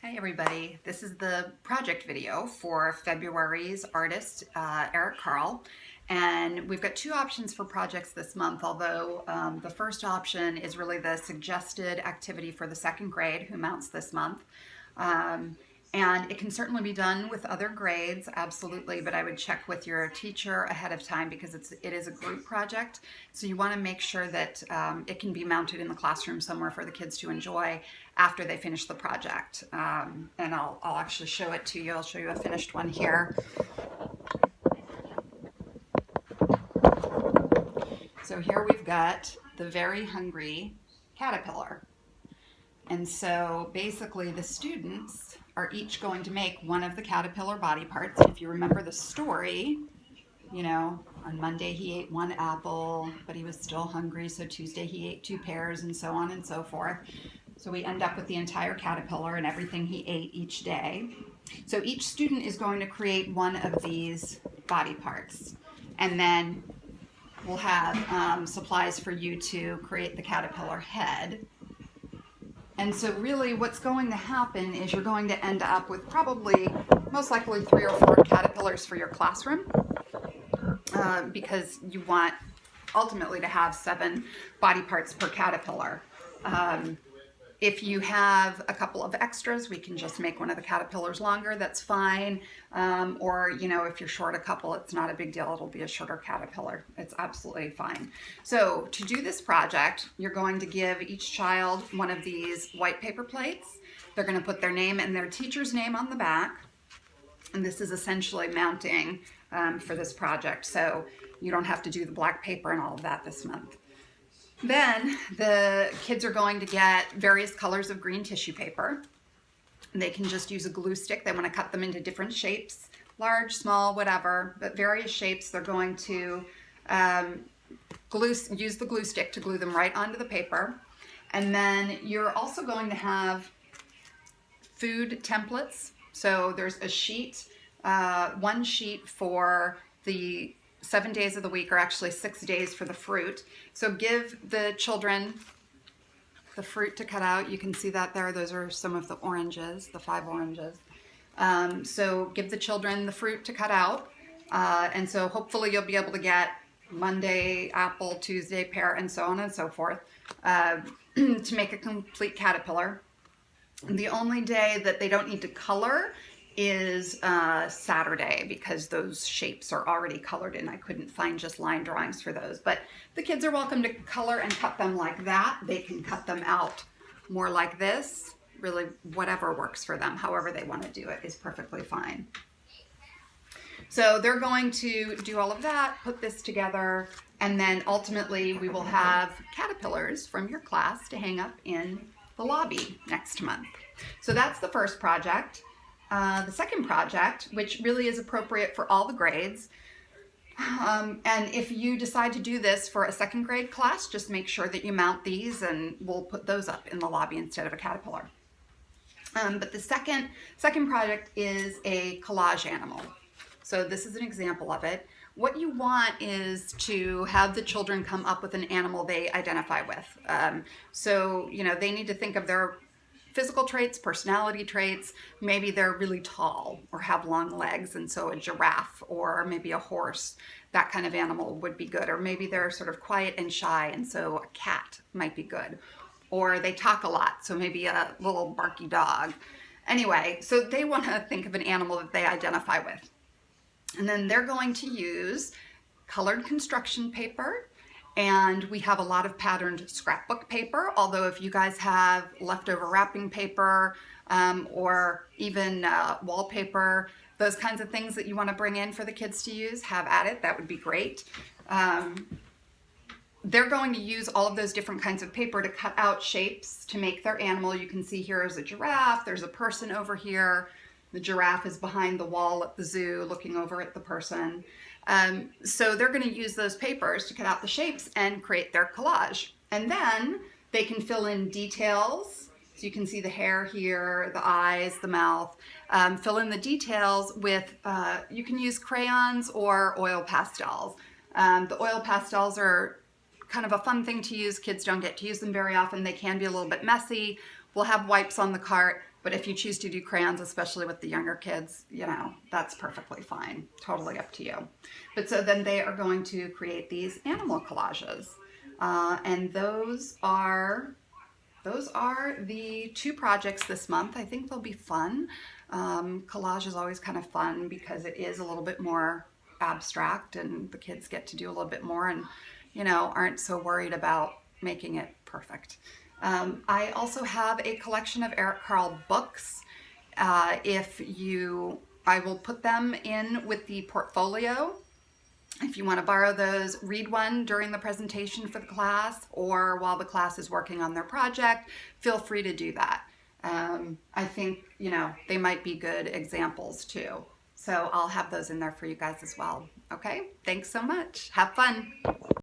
Hi everybody, this is the project video for February's artist, Eric Carle. And we've got two options for projects this month, although the first option is really the suggested activity for the second grade who mounts this month. And it can certainly be done with other grades, absolutely, but I would check with your teacher ahead of time because it is a group project. So you want to make sure that it can be mounted in the classroom somewhere for the kids to enjoy after they finish the project. And I'll actually show it to you. I'll show you a finished one here. So here we've got the very hungry caterpillar. And so basically the students are each going to make one of the caterpillar body parts. If you remember the story, you know, on Monday he ate one apple, but he was still hungry, so Tuesday he ate 2 pears, and so on and so forth. So we end up with the entire caterpillar and everything he ate each day. So each student is going to create one of these body parts, and then we'll have supplies for you to create the caterpillar head. And so really what's going to happen is you're going to end up with probably, most likely 3 or 4 caterpillars for your classroom because you want ultimately to have 7 body parts per caterpillar. If you have a couple of extras, we can just make one of the caterpillars longer, that's fine. Or, you know, if you're short a couple, it's not a big deal. It'll be a shorter caterpillar. It's absolutely fine. So to do this project, you're going to give each child one of these white paper plates. They're going to put their name and their teacher's name on the back. And this is essentially mounting for this project. So you don't have to do the black paper and all of that this month. Then the kids are going to get various colors of green tissue paper. They can just use a glue stick. They want to cut them into different shapes, large, small, whatever, but various shapes. They're going to use the glue stick to glue them right onto the paper. And then you're also going to have food templates. So there's a sheet, one sheet for the 7 days of the week, or actually 6 days for the fruit. So give the children the fruit to cut out. You can see that there. Those are some of the oranges, the 5 oranges. So give the children the fruit to cut out. And so hopefully you'll be able to get Monday apple, Tuesday pear, and so on and so forth to make a complete caterpillar. And the only day that they don't need to color is Saturday, because those shapes are already colored in. I couldn't find just line drawings for those, but the kids are welcome to color and cut them like that. They can cut them out more like this. Really, whatever works for them, however they want to do it is perfectly fine. So they're going to do all of that, put this together, and then ultimately we will have caterpillars from your class to hang up in the lobby next month. So that's the first project. The second project, which really is appropriate for all the grades, and if you decide to do this for a second grade class, just make sure that you mount these and we'll put those up in the lobby instead of a caterpillar. But the second project is a collage animal. So this is an example of it. What you want is to have the children come up with an animal they identify with. So, you know, they need to think of their physical traits, personality traits. Maybe they're really tall or have long legs, and so a giraffe or maybe a horse, that kind of animal would be good. Or maybe they're sort of quiet and shy, and so a cat might be good. Or they talk a lot, so maybe a little barky dog. Anyway, so they want to think of an animal that they identify with. And then they're going to use colored construction paper. And we have a lot of patterned scrapbook paper, although if you guys have leftover wrapping paper or even wallpaper, those kinds of things that you want to bring in for the kids to use, have at it. That would be great. They're going to use all of those different kinds of paper to cut out shapes to make their animal. You can see here is a giraffe. There's a person over here. The giraffe is behind the wall at the zoo looking over at the person. So they're going to use those papers to cut out the shapes and create their collage. And then they can fill in details. So you can see the hair here, the eyes, the mouth. Fill in the details with, you can use crayons or oil pastels. The oil pastels are kind of a fun thing to use. Kids don't get to use them very often. They can be a little bit messy. We'll have wipes on the cart, But if you choose to do crayons, especially with the younger kids, you know, that's perfectly fine. Totally up to you. But so then they are going to create these animal collages. And those are the 2 projects this month. I think they'll be fun. Collage is always kind of fun because it is a little bit more abstract and the kids get to do a little bit more and, you know, aren't so worried about making it perfect. I also have a collection of Eric Carle books. I will put them in with the portfolio. If you want to borrow those, read one during the presentation for the class or while the class is working on their project, feel free to do that. I think, you know, they might be good examples too. So I'll have those in there for you guys as well. Okay, thanks so much. Have fun.